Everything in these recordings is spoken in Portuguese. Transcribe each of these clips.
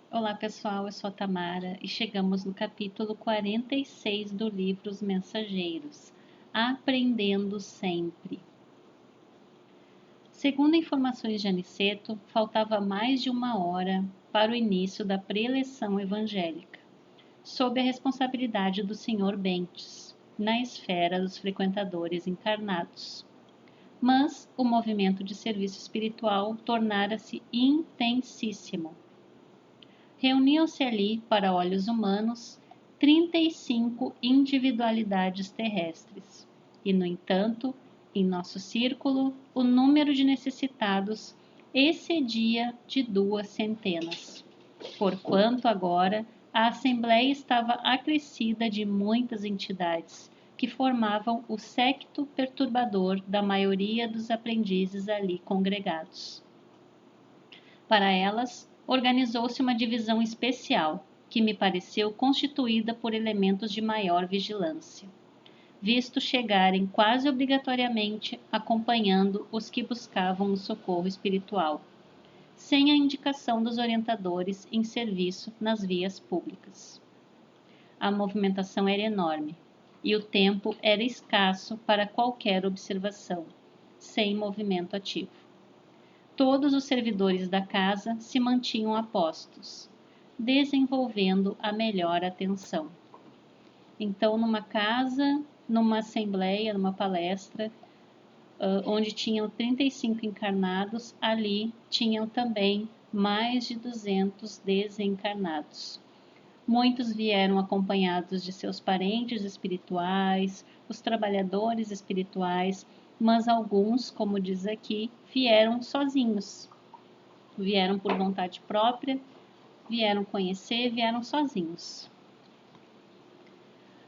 Olá pessoal, eu sou a Tamara e chegamos no capítulo 46 do livro Os Mensageiros, Aprendendo Sempre. Segundo informações de Aniceto, faltava mais de uma hora para o início da preleção evangélica, sob a responsabilidade do Sr. Bentes, na esfera dos frequentadores encarnados. Mas o movimento de serviço espiritual tornara-se intensíssimo. Reuniam-se ali, para olhos humanos, 35 individualidades terrestres, e, no entanto, em nosso círculo, o número de necessitados excedia de 200, porquanto agora a Assembleia estava acrescida de muitas entidades, que formavam o séquito perturbador da maioria dos aprendizes ali congregados. Para elas, organizou-se uma divisão especial, que me pareceu constituída por elementos de maior vigilância, visto chegarem quase obrigatoriamente acompanhando os que buscavam o socorro espiritual, sem a indicação dos orientadores em serviço nas vias públicas. A movimentação era enorme, e o tempo era escasso para qualquer observação, sem movimento ativo. Todos os servidores da casa se mantinham a postos, desenvolvendo a melhor atenção. Então, numa casa, numa assembleia, numa palestra, onde tinham 35 encarnados, ali tinham também mais de 200 desencarnados. Muitos vieram acompanhados de seus parentes espirituais, os trabalhadores espirituais, mas alguns, como diz aqui, vieram sozinhos. Vieram por vontade própria, vieram conhecer, vieram sozinhos.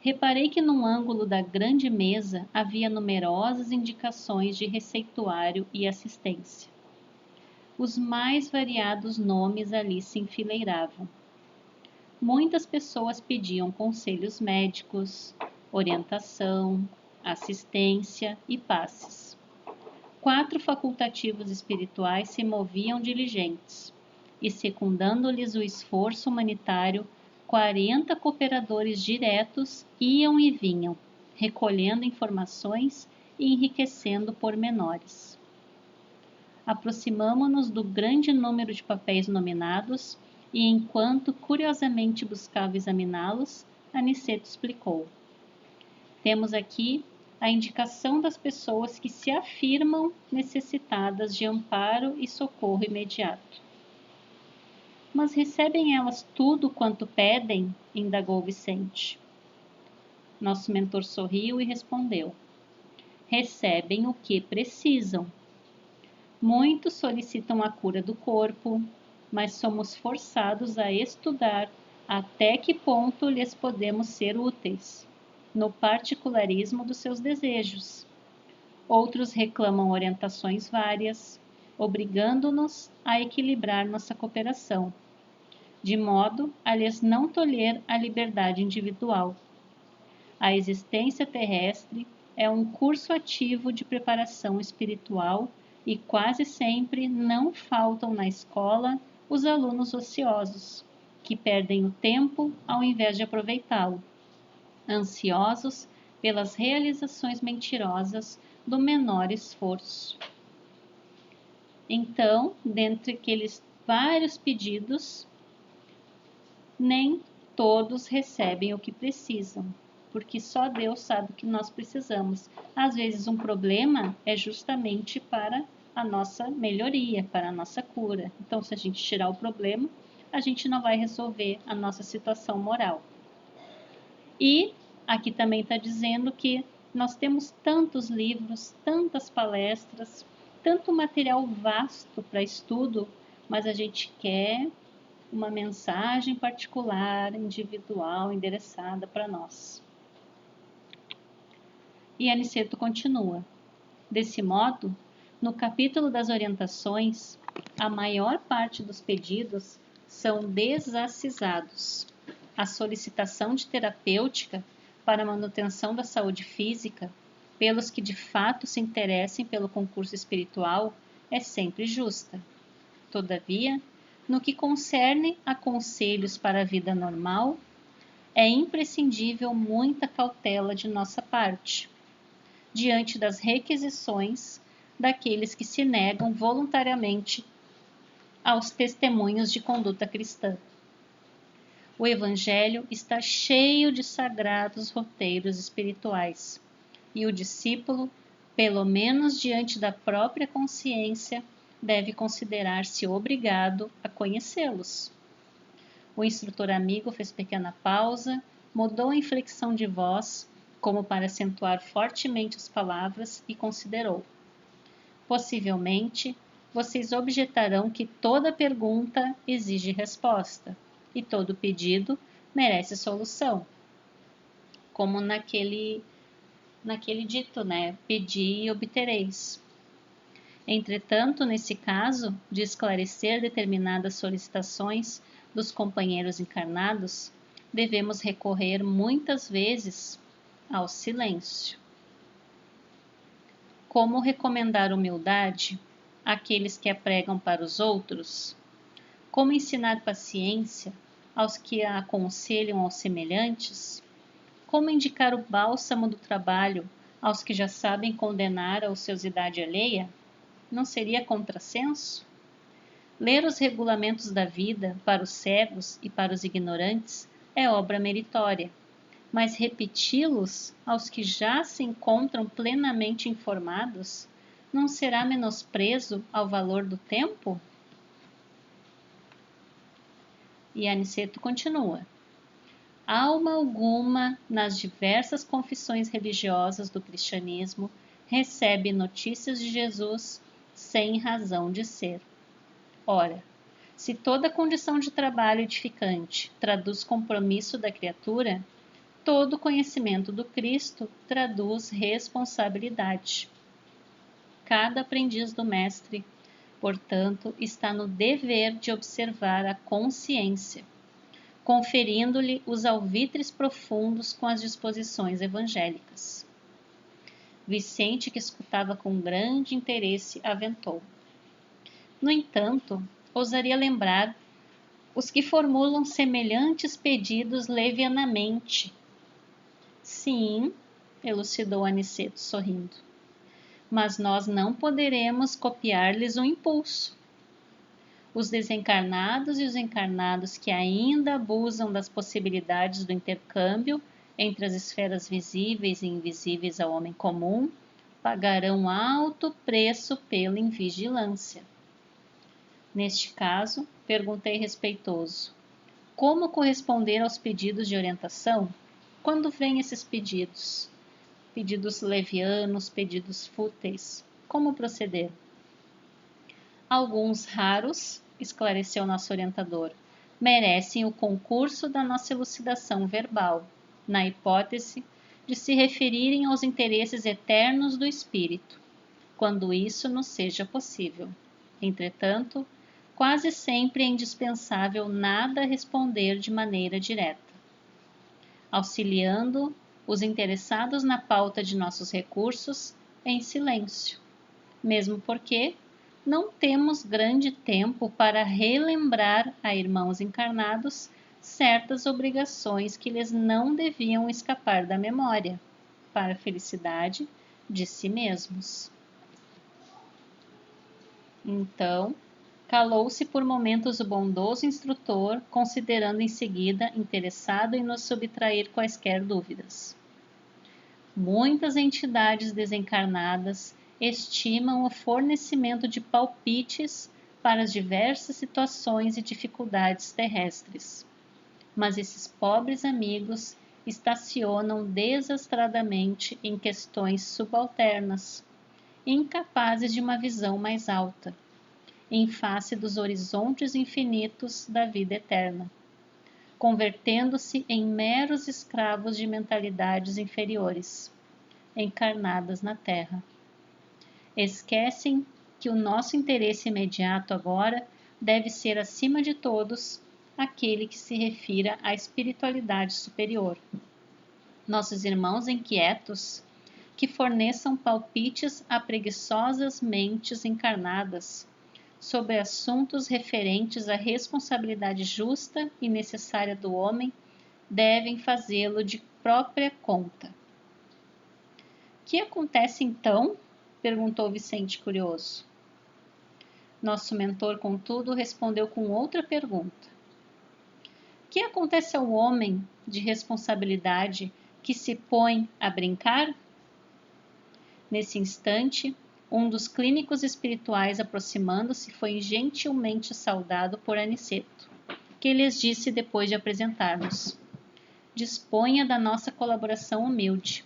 Reparei que num ângulo da grande mesa havia numerosas indicações de receituário e assistência. Os mais variados nomes ali se enfileiravam. Muitas pessoas pediam conselhos médicos, orientação, assistência e passes. 4 facultativos espirituais se moviam diligentes, e secundando-lhes o esforço humanitário, 40 cooperadores diretos iam e vinham, recolhendo informações e enriquecendo pormenores. Aproximamo-nos do grande número de papéis nominados e, enquanto curiosamente buscava examiná-los, Aniceto explicou: temos aqui a indicação das pessoas que se afirmam necessitadas de amparo e socorro imediato. Mas recebem elas tudo quanto pedem? Indagou Vicente. Nosso mentor sorriu e respondeu: recebem o que precisam. Muitos solicitam a cura do corpo, mas somos forçados a estudar até que ponto lhes podemos ser úteis, no particularismo dos seus desejos. Outros reclamam orientações várias, obrigando-nos a equilibrar nossa cooperação, de modo a lhes não tolher a liberdade individual. A existência terrestre é um curso ativo de preparação espiritual e quase sempre não faltam na escola os alunos ociosos, que perdem o tempo ao invés de aproveitá-lo, ansiosos pelas realizações mentirosas do menor esforço. Então, dentre aqueles vários pedidos, nem todos recebem o que precisam, porque só Deus sabe o que nós precisamos. Às vezes um problema é justamente para a nossa melhoria, para a nossa cura. Então, se a gente tirar o problema, a gente não vai resolver a nossa situação moral. E aqui também está dizendo que nós temos tantos livros, tantas palestras, tanto material vasto para estudo, mas a gente quer uma mensagem particular, individual, endereçada para nós. E Aniceto continua: desse modo, no capítulo das orientações, a maior parte dos pedidos são desacisados. A solicitação de terapêutica para a manutenção da saúde física, pelos que de fato se interessem pelo concurso espiritual, é sempre justa. Todavia, No que concerne a conselhos para a vida normal, é imprescindível muita cautela de nossa parte, diante das requisições daqueles que se negam voluntariamente aos testemunhos de conduta cristã. O Evangelho está cheio de sagrados roteiros espirituais, e o discípulo, pelo menos diante da própria consciência, deve considerar-se obrigado a conhecê-los. O instrutor amigo fez pequena pausa, mudou a inflexão de voz, como para acentuar fortemente as palavras, e considerou. Possivelmente, vocês objetarão que toda pergunta exige resposta, e todo pedido merece solução. Como naquele dito, né? Pedi e obtereis. Entretanto, nesse caso, de esclarecer determinadas solicitações dos companheiros encarnados, devemos recorrer muitas vezes ao silêncio. Como recomendar humildade àqueles que a pregam para os outros? Como ensinar paciência aos que a aconselham aos semelhantes? Como indicar o bálsamo do trabalho aos que já sabem condenar a ociosidade alheia? Não seria contrassenso? Ler os regulamentos da vida para os cegos e para os ignorantes é obra meritória, mas repeti-los aos que já se encontram plenamente informados não será menosprezo ao valor do tempo? E Aniceto continua. Alma alguma nas diversas confissões religiosas do cristianismo recebe notícias de Jesus sem razão de ser. Ora, se toda condição de trabalho edificante traduz compromisso da criatura, todo conhecimento do Cristo traduz responsabilidade. Cada aprendiz do Mestre, portanto, está no dever de observar a consciência, conferindo-lhe os alvitres profundos com as disposições evangélicas. Vicente, que escutava com grande interesse, aventou. No entanto, ousaria lembrar os que formulam semelhantes pedidos levianamente. Sim, elucidou Aniceto, sorrindo, mas nós não poderemos copiar-lhes o impulso. Os desencarnados e os encarnados que ainda abusam das possibilidades do intercâmbio entre as esferas visíveis e invisíveis ao homem comum pagarão alto preço pela invigilância. Neste caso, perguntei respeitoso, como corresponder aos pedidos de orientação? Quando vêm esses pedidos? Pedidos levianos, pedidos fúteis, como proceder? Alguns raros, esclareceu nosso orientador, merecem o concurso da nossa elucidação verbal, na hipótese de se referirem aos interesses eternos do espírito, quando isso nos seja possível. Entretanto, quase sempre é indispensável nada responder de maneira direta, auxiliando os interessados na pauta de nossos recursos em silêncio, mesmo porque não temos grande tempo para relembrar a irmãos encarnados certas obrigações que lhes não deviam escapar da memória, para a felicidade de si mesmos. Então, calou-se por momentos o bondoso instrutor, considerando em seguida interessado em nos subtrair quaisquer dúvidas. Muitas entidades desencarnadas estimam o fornecimento de palpites para as diversas situações e dificuldades terrestres. Mas esses pobres amigos estacionam desastradamente em questões subalternas, incapazes de uma visão mais alta, em face dos horizontes infinitos da vida eterna, convertendo-se em meros escravos de mentalidades inferiores, encarnadas na Terra. Esquecem que o nosso interesse imediato agora deve ser, acima de todos, aquele que se refira à espiritualidade superior. Nossos irmãos inquietos, que forneçam palpites a preguiçosas mentes encarnadas, sobre assuntos referentes à responsabilidade justa e necessária do homem, devem fazê-lo de própria conta. Que acontece então? Perguntou Vicente curioso. Nosso mentor, contudo, respondeu com outra pergunta. Que acontece ao homem de responsabilidade que se põe a brincar? Nesse instante, um dos clínicos espirituais, aproximando-se, foi gentilmente saudado por Aniceto, que lhes disse depois de apresentar-nos: disponha da nossa colaboração humilde.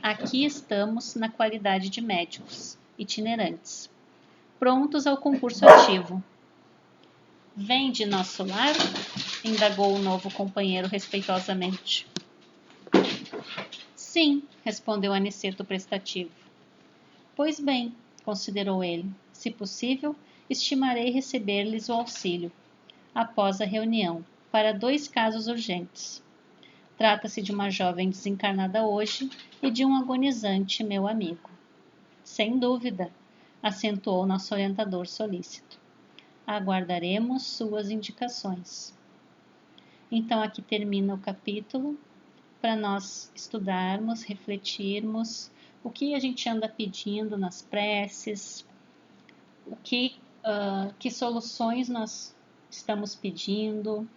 Aqui estamos na qualidade de médicos itinerantes, prontos ao concurso ativo. Vem de nosso lar? Indagou o novo companheiro respeitosamente. Sim, respondeu Aniceto prestativo. Pois bem, considerou ele, se possível, estimarei receber-lhes o auxílio, após a reunião, para 2 casos urgentes. Trata-se de uma jovem desencarnada hoje e de um agonizante, meu amigo. Sem dúvida, acentuou nosso orientador solícito. Aguardaremos suas indicações. Então aqui termina o capítulo, para nós estudarmos, refletirmos o que a gente anda pedindo nas preces, que soluções nós estamos pedindo,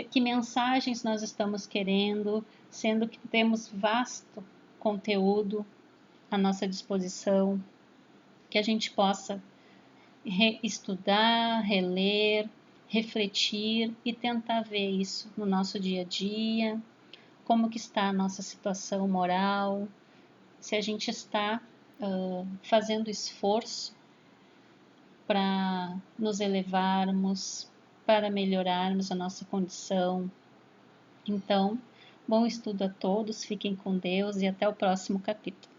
que mensagens nós estamos querendo, sendo que temos vasto conteúdo à nossa disposição, que a gente possa estudar, reler, refletir e tentar ver isso no nosso dia a dia, como que está a nossa situação moral, se a gente está fazendo esforço para nos elevarmos, para melhorarmos a nossa condição. Então, bom estudo a todos, fiquem com Deus e até o próximo capítulo.